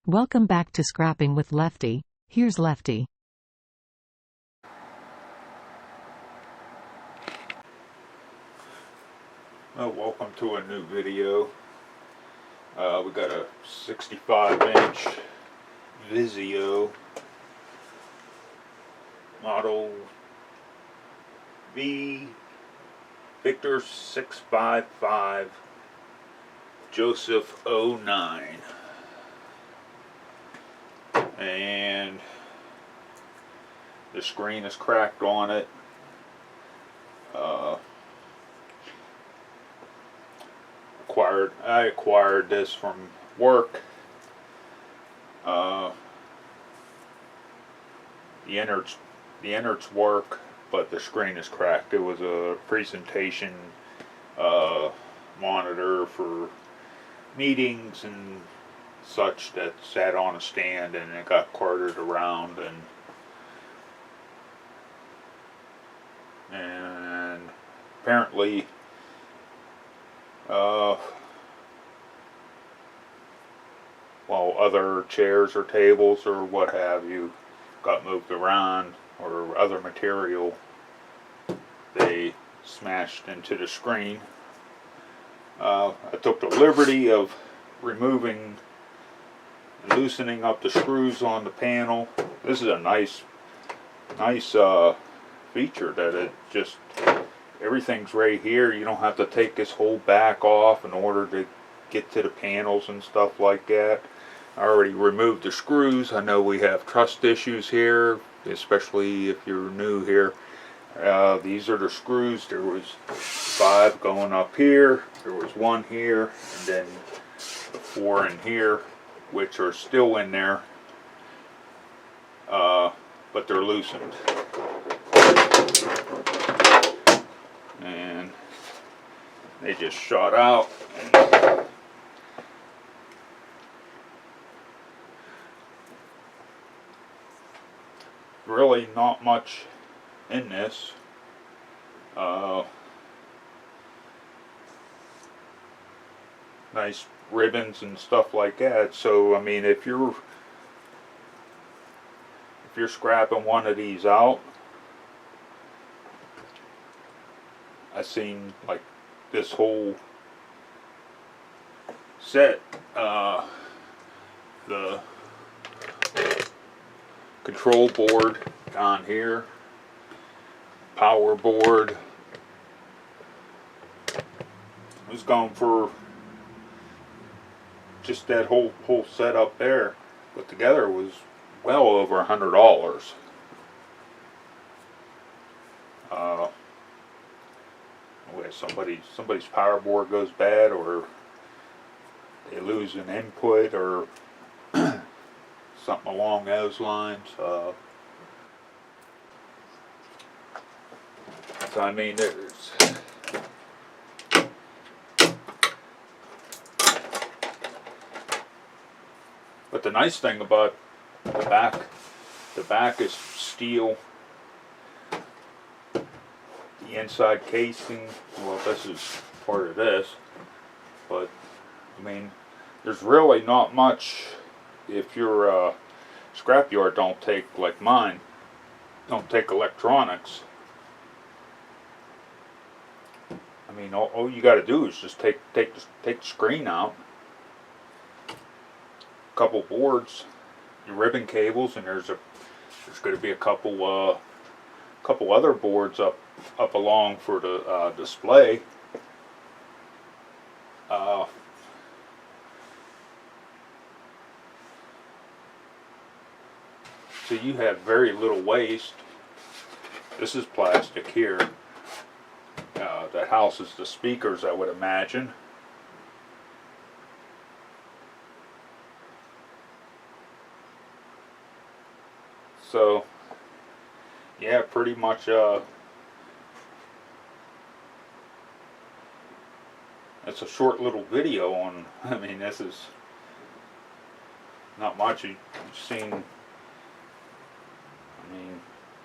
Welcome back to Scrapping with Lefty. Here's Lefty. Well, welcome to a new video. We got a 65-inch Vizio Model V Victor 655 Joseph 09. And the screen is cracked on it. I acquired this from work. The innards work, but the screen is cracked. It was a presentation monitor for meetings and such that sat on a stand, and it got carted around, and apparently while other chairs or tables or what have you got moved around, or other material, they smashed into the screen. I took the liberty of removing and loosening up the screws on the panel. This is a nice feature that it just, everything's right here. You don't have to take this whole back off in order to get to the panels and stuff like that. I already removed the screws. I know we have trust issues here, especially if you're new here. These are the screws. There was 5 going up here, there was 1 here, and then the 4 in here, which are still in there, but they're loosened. And they just shot out. Really not much in this. Nice ribbons and stuff like that. So I mean, if you're scrapping one of these out, I seen like this whole set, the control board down here, power board, was going for just that whole setup there put together was well over $100. Somebody's power board goes bad, or they lose an input, or something along those lines. So I mean, there's but the nice thing about the back is steel. The inside casing, well, this is part of this, but I mean, there's really not much. If your scrapyard don't take, like mine, don't take electronics. I mean, all you got to do is just take the screen out, a couple boards, your ribbon cables, and there's going to be a couple other boards up along for the display. So you have very little waste. This is plastic here. That houses the speakers, I would imagine. So, yeah, pretty much, it's a short little video on, I mean, this is not much. You've seen, I mean,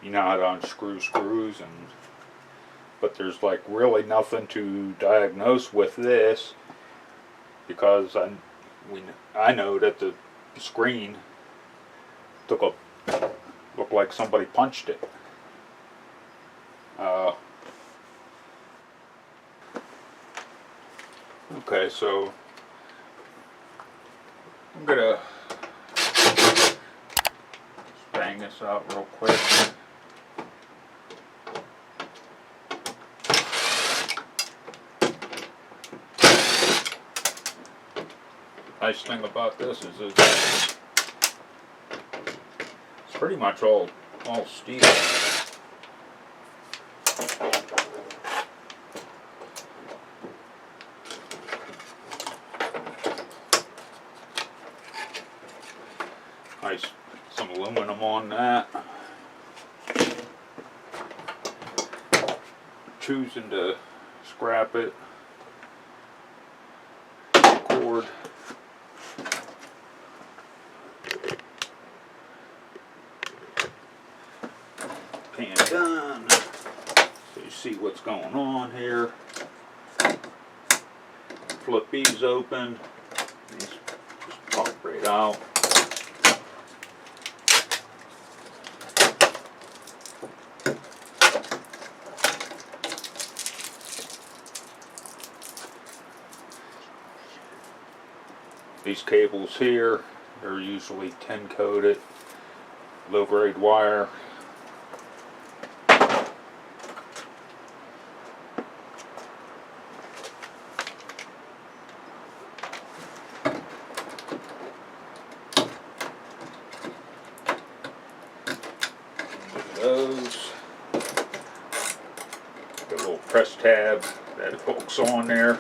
you know how to unscrew screws, but there's like really nothing to diagnose with this, because I know that the screen looked like somebody punched it. Okay, so I'm gonna just bang this out real quick. Nice thing about this is it's pretty much all steel. Nice, some aluminum on that. Choosing to scrap it. Cord. Pan done. So you see what's going on here. Flip these open. These just pop right out. These cables here, they're usually tin coated, low grade wire. Those, got a little press tab that hooks on there.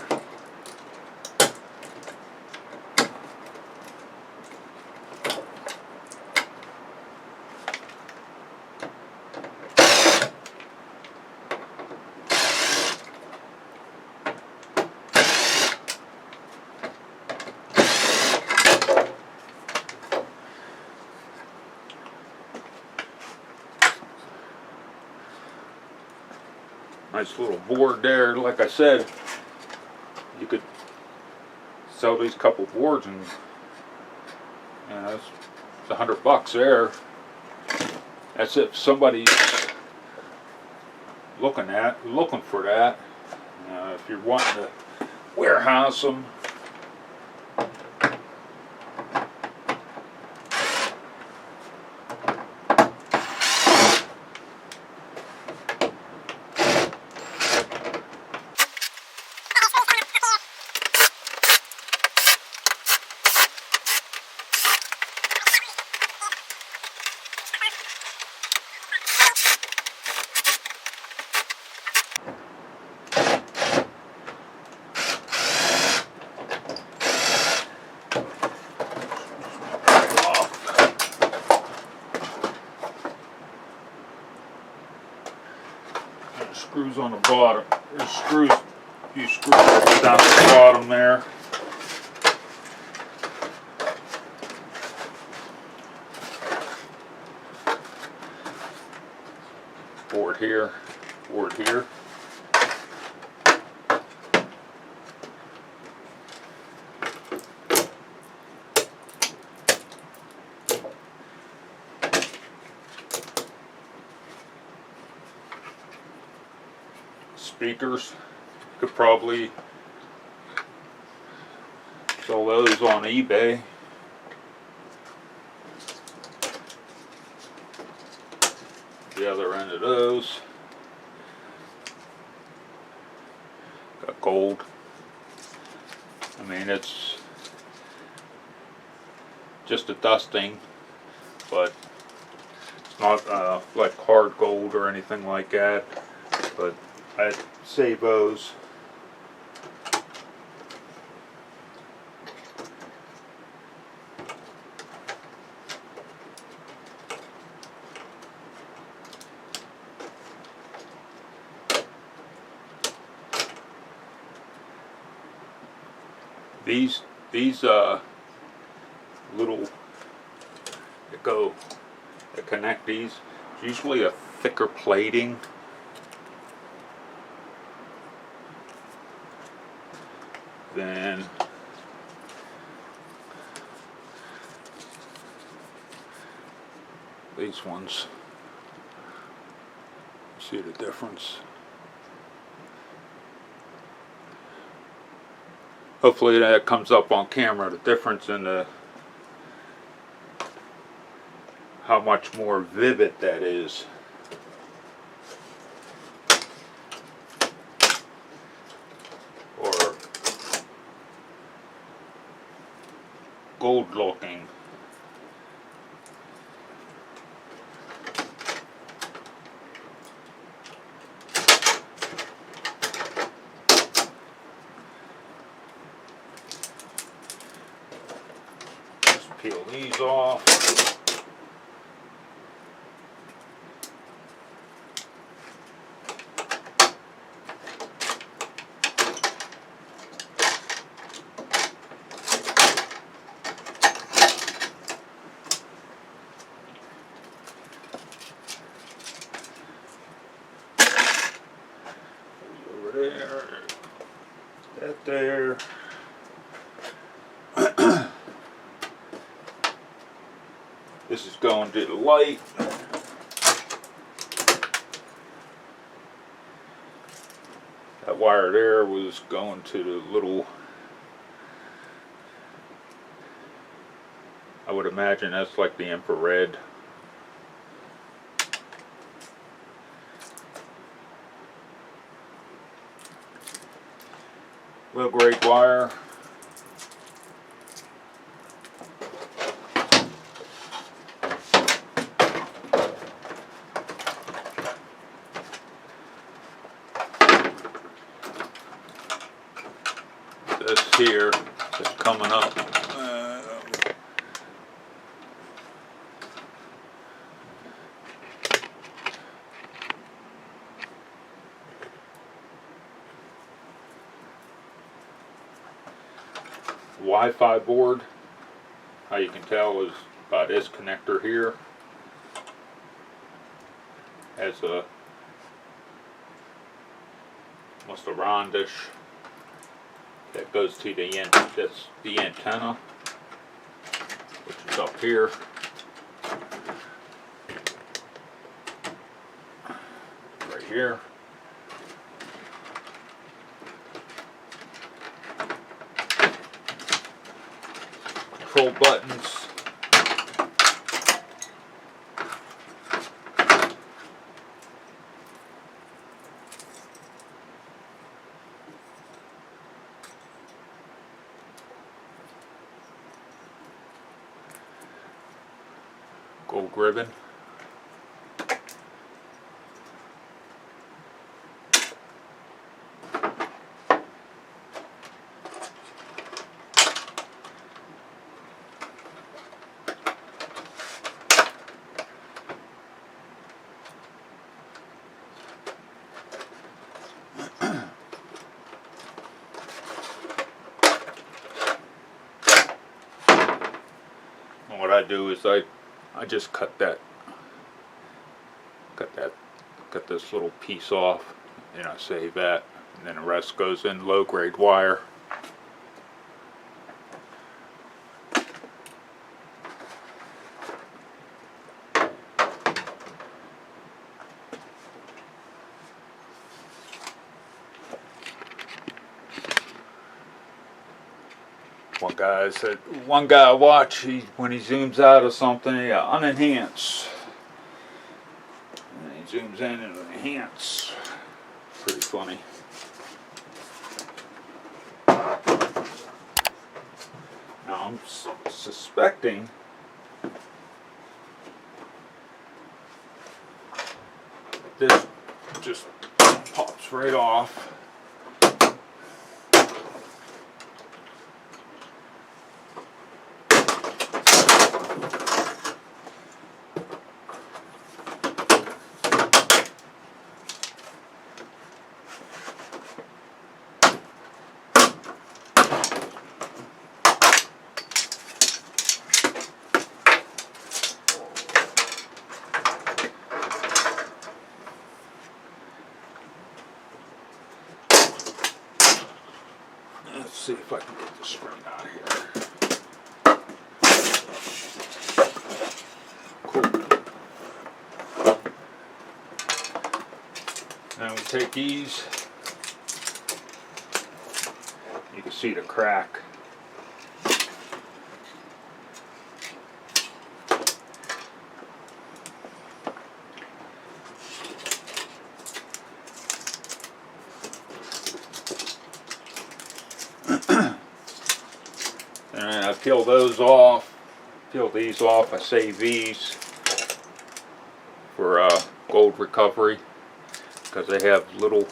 Nice little board there. Like I said, you could sell these couple boards and it's $100 there. That's if somebody's looking for that. If you're wanting to warehouse them. Screws on the bottom. There's screws, a few screws down the bottom there. Board here, board here. Speakers, could probably sell those on eBay. The other end of those, got gold. I mean, it's just a dusting, but it's not like hard gold or anything like that. But I'd save those. These little that connect these, it's usually a thicker plating. Then These ones. See the difference? Hopefully that comes up on camera, the difference in the how much more vivid that is. Or gold looking. Just peel these off. There, that there. This is going to the light. That wire there was going to the little, I would imagine that's like the infrared. Low grade wire. This here is coming up. Wi-Fi board. How you can tell is by this connector here. Has a almost a rondish that goes to the end. That's the antenna, which is up here. Right here. Control buttons. Gold ribbon. And what I do is I just cut this little piece off, and I save that, and then the rest goes in low grade wire. One guy I watch, when he zooms out of something, unenhance. And he zooms in and enhance. Pretty funny. Now I'm suspecting this just pops right off. Let's see if I can get the spring out of here. Cool. take these. You can see the crack. And I peel those off, peel these off. I save these for gold recovery because they have little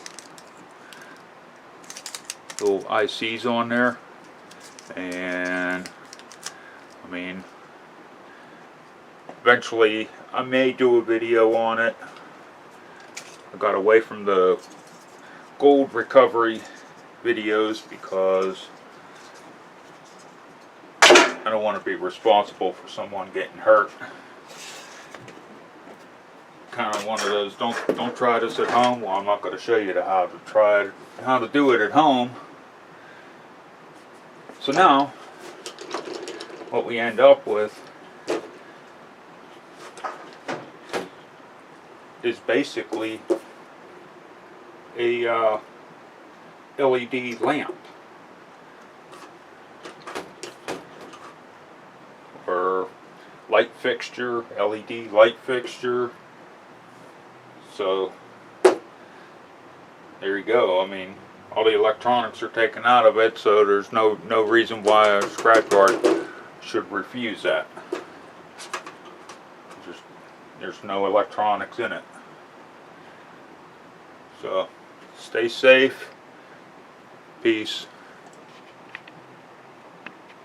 ICs on there, and I mean, eventually I may do a video on it. I got away from the gold recovery videos because I don't want to be responsible for someone getting hurt. Kind of one of those, don't try this at home. Well, I'm not going to show you how to do it at home. So now, what we end up with is basically a LED lamp, or light fixture, LED light fixture. So there you go. I mean, all the electronics are taken out of it, so there's no reason why a scrapyard should refuse that. There's no electronics in it. So stay safe. Peace.